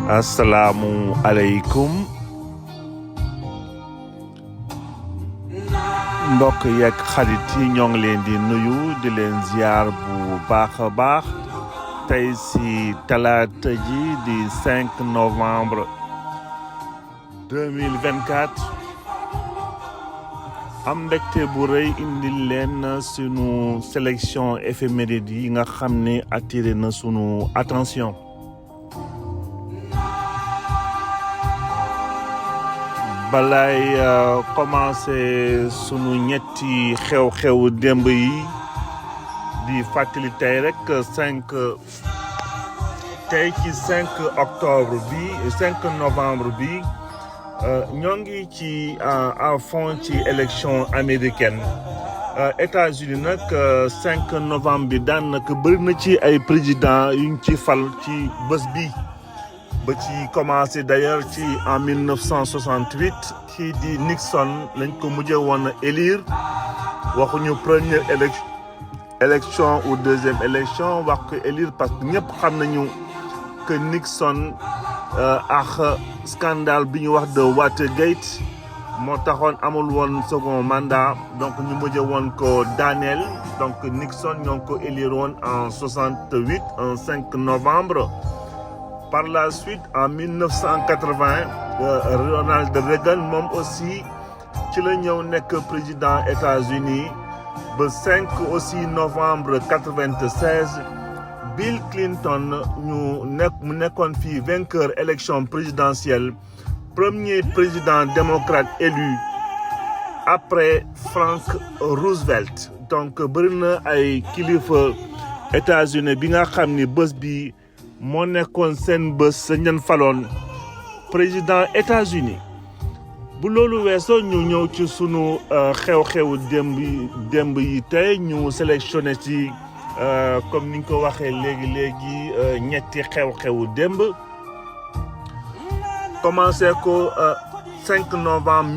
asalaamu aleykum mbokk yeeg xarit yi ñoo ngi leen di nuyu di leen ziar bu baax a baax tey si talaata ji di 5 novembre 2024 am mbégte bu rëy indil leen sunu sélection éphéméride yi nga xam ne attiré na sunu attention balay commencé sunu ñetti xew-xewu démb yi di fàttali tey rek 5 octobre bi 5 novembre bi ñoo ngi ci à fond ci élection américaine États-Unis nag 5 novembre bi daanaka bëri na ci ay président yuñ ci fal ci bés bi ba ci commencé d'ailleurs ci en 1968 kii di Nixon lañ ko mujjee woon élire waxuñu première élection ou deuxième élection wax ko élire parce que ñëpp xam nañu que Nixon ak scandale bi ñu wax de Watergate moo taxoon amul woon second mandat donc ñu mujjee woon ko daaneel donc Nixon ñoo ngi ko élire woon en 68 en 5 novembre. Par la suite, en 1980, Ronald Reagan moom aussi ci la ñëw nekk président États-Unis ba 5 aussi novembre 96 Bill Clinton mu nekkoon fii vainqueur élection présidentielle premier président démocrate élu après Frank Roosevelt donc bëri na ay kilifa États-Unis bi nga xam ni bés bi moo nekkoon seen bés sa ñan faloon président États-Unis bu loolu weesoo ñu ñëw ci sunu xew-xewu démb yi tey ñu sélectionné ci comme ni ñu ko waxee léegi ñetti xew-xewu démb commencé ko 5 novembre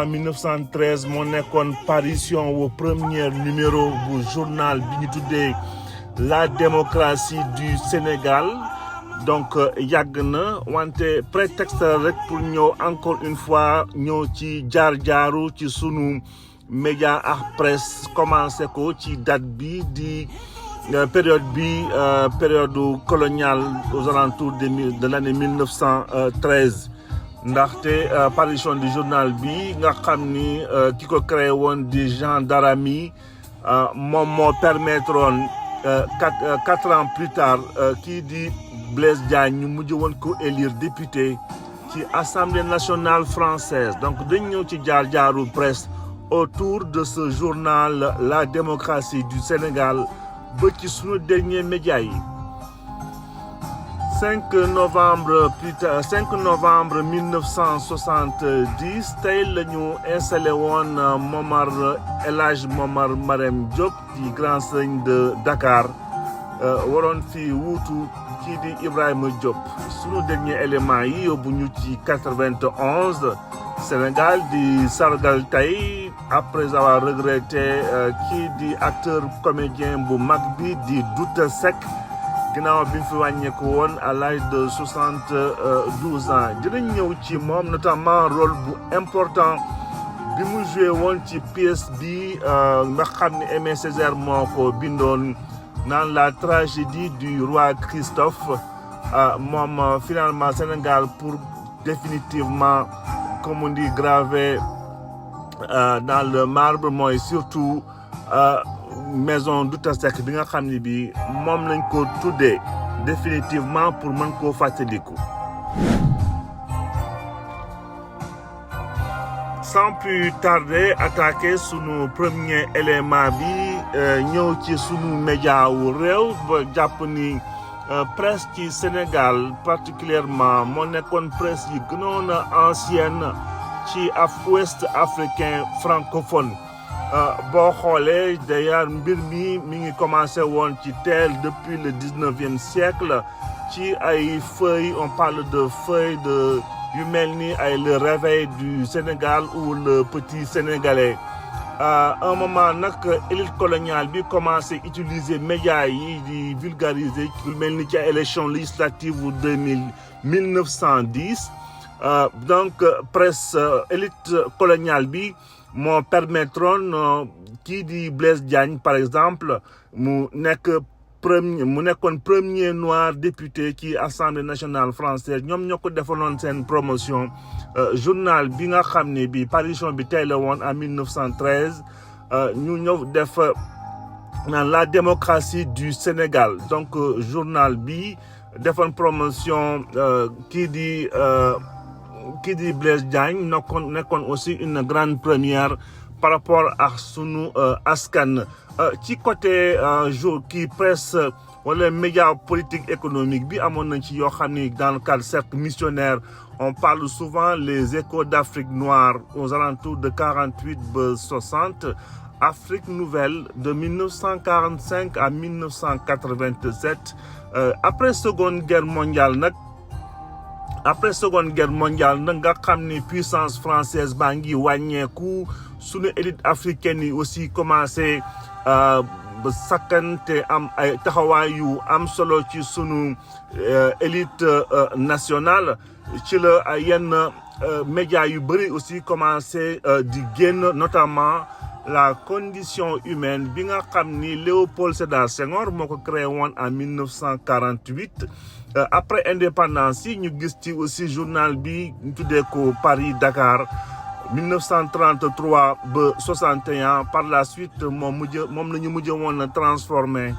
1913 moo nekkoon parution wu premier numéro bu journal bi ñu tuddee La démocratie du Sénégal donc yàgg na wante prétexte rek pour ñëw encore une fois ñëw ci jaar-jaaru ci sunu média ak presse commencé ko ci date bi di période coloniale aux alentours de l'année 1913 ndaxte parution du journal bi nga xam ni ki ko créé woon di Jean Daramy moom moo permettre woon 4 ans plus tard kii di Blaise Diagne ñu mujj woon ko élire député ci Assemblée nationale française donc dañ ñëw ci jaar-jaaru presse autour de ce journal La démocratie du Sénégal ba ci sunu dernier média yi 5 novembre 1970 tey la ñu installé woon El Hadj Momar Marème Diop di grand sëñ de Dakar waroon fi wuutu kii di Ibrahima Diop sunu dernier élément yi yóbbu ñu ci 91 Sénégal di sargal tey après avoir regretté kii di acteur comédien bu mag bi di Douta Seck ginnaaw bi fi wàññeeku woon à l'âge de 72 ans dinañ ñëw ci moom notamment rôle bu important bi mu joué woon ci pièce bi nga xam ne Aimé Césaire moo ko bindoon naan la tragédie du roi Christophe moom finalement Sénégal pour définitivement comme on dit gravé dans le marbre mooy surtout maison Douta Seck bi nga xam ne bi moom lañ ko tuddee définitivement pour mën koo fàttaliku. Sans plus tarder attaquer sunu premier élément bi ñëw ci sunu média wu réew ba jàpp ni presse ci Sénégal particulièrement moo nekkoon presse yi gënoon a ancienne ci ouest africain francophone boo xoolee d'ailleurs mbir mi ngi commencé woon ci teel depuis le 19e siècle ci ay feuilles on parle de feuilles de yu mel ni ay le réveil du Sénégal ou le petit sénégalais un moment nag élite coloniale bi commencé utiliser médias yi di vulgariser lu mel ni ci élection législative bu 1910 donc presse élite coloniale bi moo permettroon kii di Blaise Diagne par exemple mu nekkoon premier noir député ci assemblée nationale française ñoom ñoo ko defaloon seen promotion journal bi nga xam ne bi parution bi tey la woon en 1913 ñu ñëw def naan la démocratie du Sénégal donc journal bi defoon promotion kii di Blaise Diagne nekkoon aussi une grande première par rapport à sunu askan ci côté jour kii presse wala média politique économique bi amoon nañ ci yoo xam ni dans le cadre cercle missionnaire on parle souvent les échos d'Afrique noire aux alentours de 48 ba 60 Afrique nouvelle de 1945 à 1987 après seconde guerre mondiale nag nga xam ni puissance française baa ngi wàññeeku sunu élite africaine yi aussi commencé ba sakkante am ay taxawaay yu am solo ci sunu élite nationale ci la ay yenn médias yu bëri aussi commencé di génn notamment la condition humaine bi nga xam ni Léopold Sédar Senghor moo ko créé woon en 1948 après indépendance yi ñu gis ci aussi journal bi ñu tuddee ko Paris Dakar 1933 ba 61 par la suite moom la ñu mujj woon transformé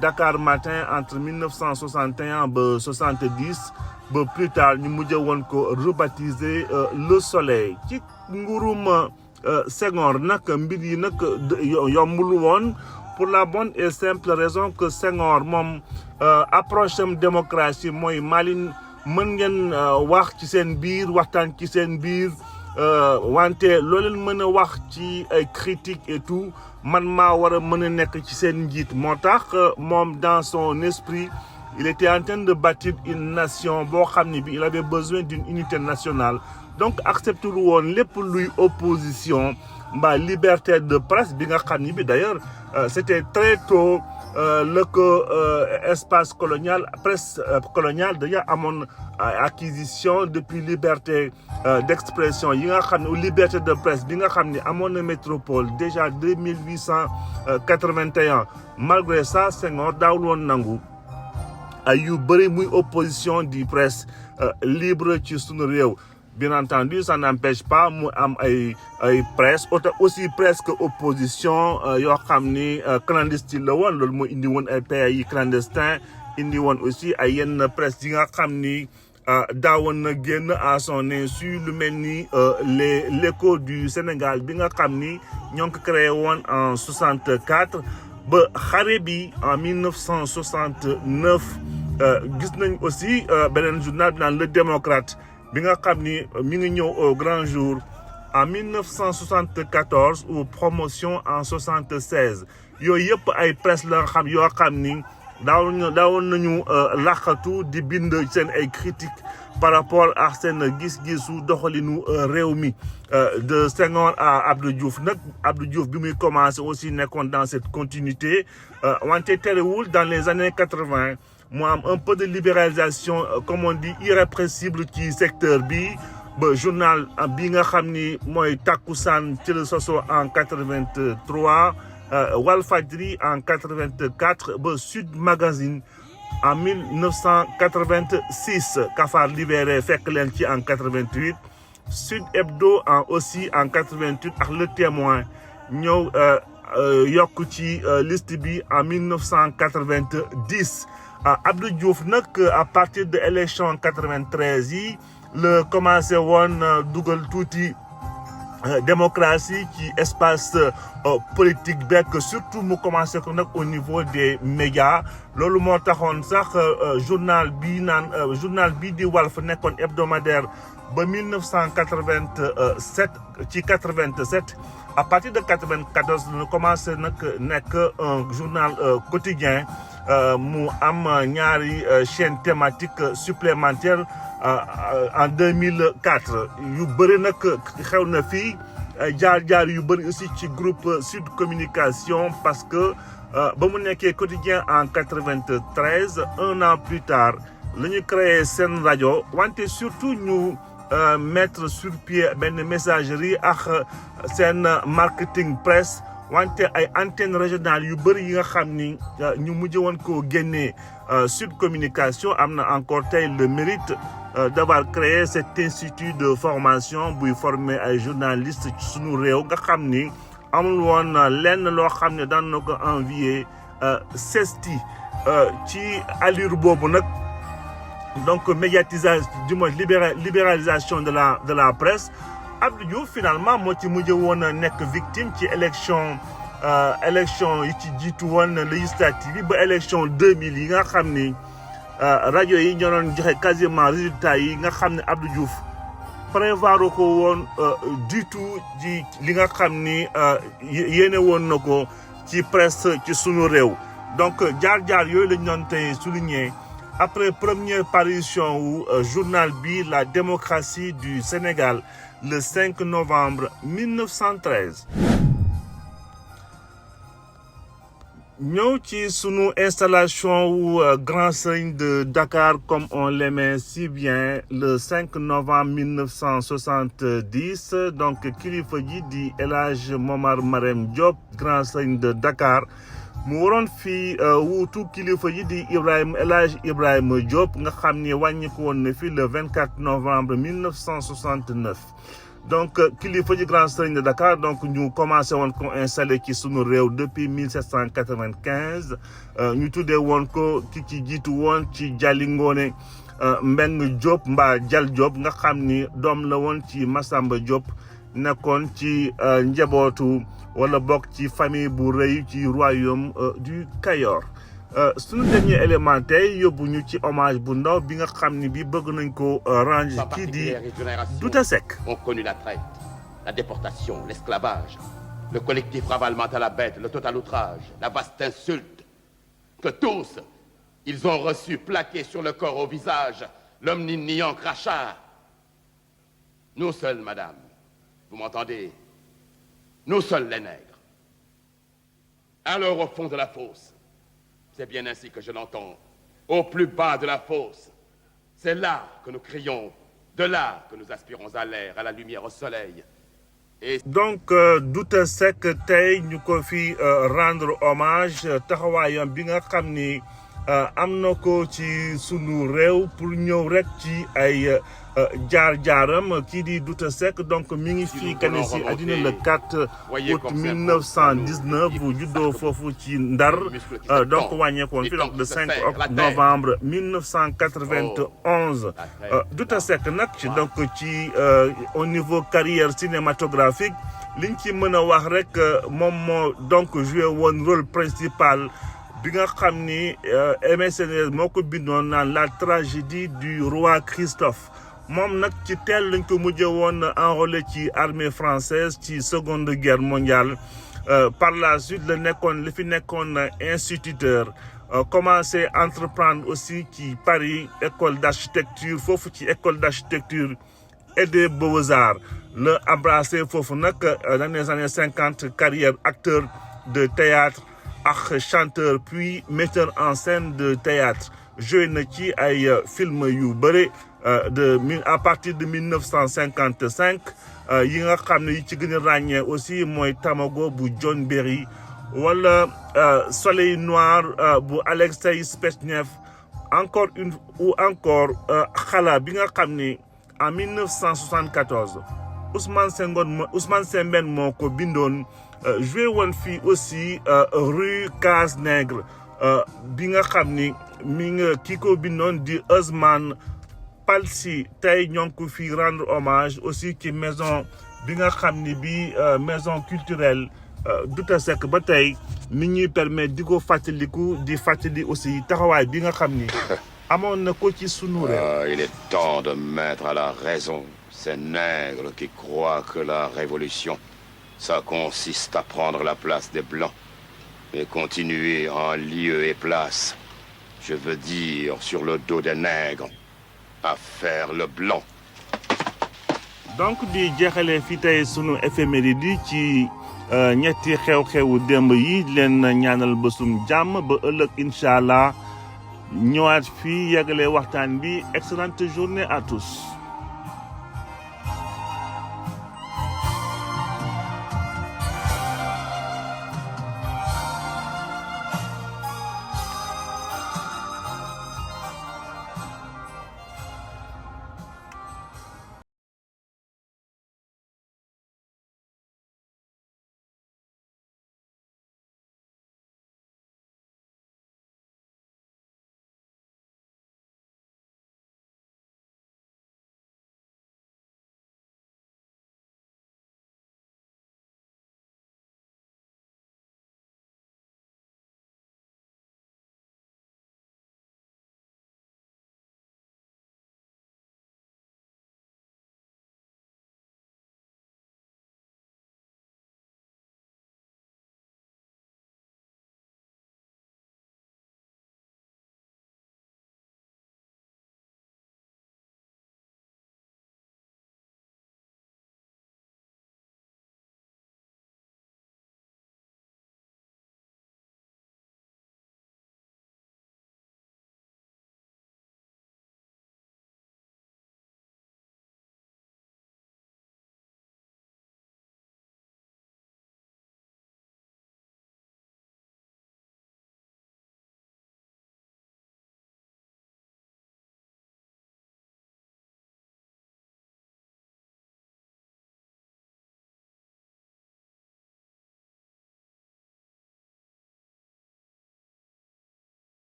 Dakar Matin entre 1961 ba 70 ba plus tard ñu mujj woon ko rebaptisé Le Soleil ci nguurum Senghor nag mbir yi nag yombul woon pour la bonne et simple raison que Senghor moom approche am démocratie mooy Malin mën ngeen wax ci seen biir waxtaan ci seen biir wante loo leen mën a wax ci ay critiques et tout man maa war a mën a nekk ci seen njiit moo tax moom dans son esprit il était en train de bâtir une nation boo xam ne bi il avait besoin d'une unité nationale donc accepté lu woon lépp luy opposition mbaa liberté de presse bi nga xam ni bi d'ailleurs c'était très tôt le que espace colonial presse coloniale déjà amoon acquisition depuis liberté d'expression yi nga xam ne liberté de presse bi nga xam ne amoon na métropole déjà 1881 malgré ça Senghor daawul woon nangu ay yu bëri muy opposition di presse libre ci sunu réew. Bien entendu, ça n'empêche pas mu am ay presse aussi presque opposition yoo xam ni clandestine la woon loolu moo indi woon ay pays clandestin indi woon aussi ay yenn presse yi nga xam ni daawoon na génn à son insu lu mel ni l'écho du Sénégal bi nga xam ni ñoo ngi ko créé woon en 64 ba xare bi en 1969 gis nañ aussi beneen journal bi naan Le Démocrate bi nga xam ni mi ngi ñëw au grand jour en 1974 ou promotion en 76 yooyu yëpp ay presse la xam yoo xam ni daawoon nañu laqatu di bind seen ay critiques par rapport ak seen gis-gisu doxalinu réew mi de Senghor à Abdou Diouf nag Abdou Diouf bi muy commencé aussi nekkoon dans cette continuité wante terewul dans les années 80 mu am un peu de libéralisation comme on dit irrépressible ci secteur bi ba journal bi nga xam ni mooy Takussan ci la soso en 83 Walfadjri en 84 ba Sud Magazine en 1986 Cafard Libéré fekk leen ci en 88 Sud Hebdo aussi en 88 ak Le Témoin ñëw yokk ci liste bi en 1990 Abdou Diouf nag à partir de élection 93 yi la commencé woon dugal tuuti démocratie ci espace politique bekk surtout mu commencé ko nag au niveau des médias loolu moo taxoon sax journal bi di Walf nekkoon hebdomadaire ba 1987 ci 87 à partir de 94 la commencé nag nekk un journal quotidien mu am ñaari chaîne thématique supplémentaire en 2004 yu bëri nag xew na fii jaar yu bëri aussi ci groupe Sud Communication parce que ba mu nekkee quotidien en 93 un an plus tard la ñu créé seen rajo wante surtout ñu mettre sur pied benn messagerie ak seen marketing presse wante ay antennes régionales yu bëri yi nga xam ni ñu mujj woon koo génnee Sud Communication am na encore tey le mérite d'avoir créé cet institut de formation buy former ay journalistes ci sunu réew nga xam ni amul woon lenn loo xam ne daan na ko envier CESTI ci allure boobu nag donc médiatisation du moins libéralisation de la presse Abdou Diouf finalement moo ci mujj woon nekk victime ci élection yi ci jiitu woon législative yi ba élection 2000 yi nga xam ni rajo yi ñoo doon joxe quasiment résultats yi nga xam ne Abdou Diouf prévoir ko woon du tout ci li nga xam ni yéene woon na ko ci presse ci sunu réew donc jaar-jaar yooyu lañ doon tey souligner après première parution wu journal bi La démocratie du Sénégal le 5 novembre 1913 ñëw ci sunu installation wu Grand Serigne de Dakar comme on l'aimait si bien le 5 novembre 1970 donc kilifa ji di El Hadj Momar Marème Diop Grand Serigne de Dakar mu waroon fii wuutu kilifa ji di El Hadj Ibrahima Diop nga xam ni wàññiku woon na fi le 24 novembre 1969 donc kilifa ji Grand Serigne de Dakar donc ñu commencé woon ko installé ci sunu réew depuis 1795 ñu tuddee woon ko ki ci jiitu woon ci Jali Ngoone Mbeng Diop mbaa Jal Diop nga xam ni doom la woon ci Massamba Diop nekkoon ci njabootu wala bokk ci famille bu rëy ci royaume du Kayor suñu dernier élément tey yóbbu ñu ci hommage bu ndaw bi nga xam ni bi bëgg nañ ko ranger kii di Douta Seck. ont connu la traite, la déportation, l'esclavage, le collectif ravalement à la bête, le total outrage, la vaste insulte, que tous, ils ont reçu plaqué sur le corps au visage l'omnignant crachat. Nous seuls, madame, vous m'entendez? Nous seuls les nègres. Alors au fond de la fosse, c'est bien ainsi que je l'entends, au plus bas de la fosse, c'est là que nous crions, de là que nous aspirons à l'air, à la lumière, au soleil. Et donc Douta Seck tey ñu ko fi rendre hommage taxawaayam bi nga xam ni am na ko ci sunu réew pour ñëw rek ci ay jaar-jaaram kii di Douta Seck donc mi ngi fii gane si àddina le 4 août 1919 bu juddoo foofu ci Ndar donc wàññeekoon fi donc le 5 novembre 1991 Douta Seck nag ci donc ci au niveau carrière cinématographique liñ ci mën a wax rek moom moo donc joué woon rôle principal bi nga xam ni Aimé Césaire moo ko bindoon naan la tragédie du roi Christophe moom nag ci teel lañ ko mujjee woon enrôlé ci armée française ci seconde guerre mondiale par la suite la nekkoon li fi nekkoon instituteur commencé entreprendre aussi ci Paris école d'architecture foofu ci école d'architecture et des beaux-arts la embrassé foofu nag dans les années 50 carrière acteur de théâtre ak chanteur puis metteur en scène de théâtre joué na ci ay film yu bëri à partir de 1955 yi nga xam ne yi ci gën a ràññee aussi mooy Tamago bu John Berry wala Soleil noir bu Alexei Spechnev encore Xala bi nga xam ni en 1974 Ousmane Sembène moo ko bindoon joué woon fii aussi rue Case-Nègre bi nga xam ni mi nga kii ko bindoon di Ousmane Palsy tey ñoo ngi ko fi rendre hommage aussi ci maison bi nga xam ni bi maison culturelle Douta Seck ba tey mi ñuy permettre di ko fàttaliku di fàttali aussi taxawaay bi nga xam ni amoon na ko ci sunu réew. Il est temps de mettre à la raison ces nègres qui croient que la révolution, ça consiste à prendre la place des Blancs et continuer en lieu et place, je veux dire sur le dos des nègres, à faire le blanc. donc di jeexalee fii tey sunu éphéméride yi ci ñetti xew-xewu démb yi leen ñaanal bésum jàmm ba ëllëg incha allah ñëwaat fii yeggalee waxtaan bi excellente journée à tous.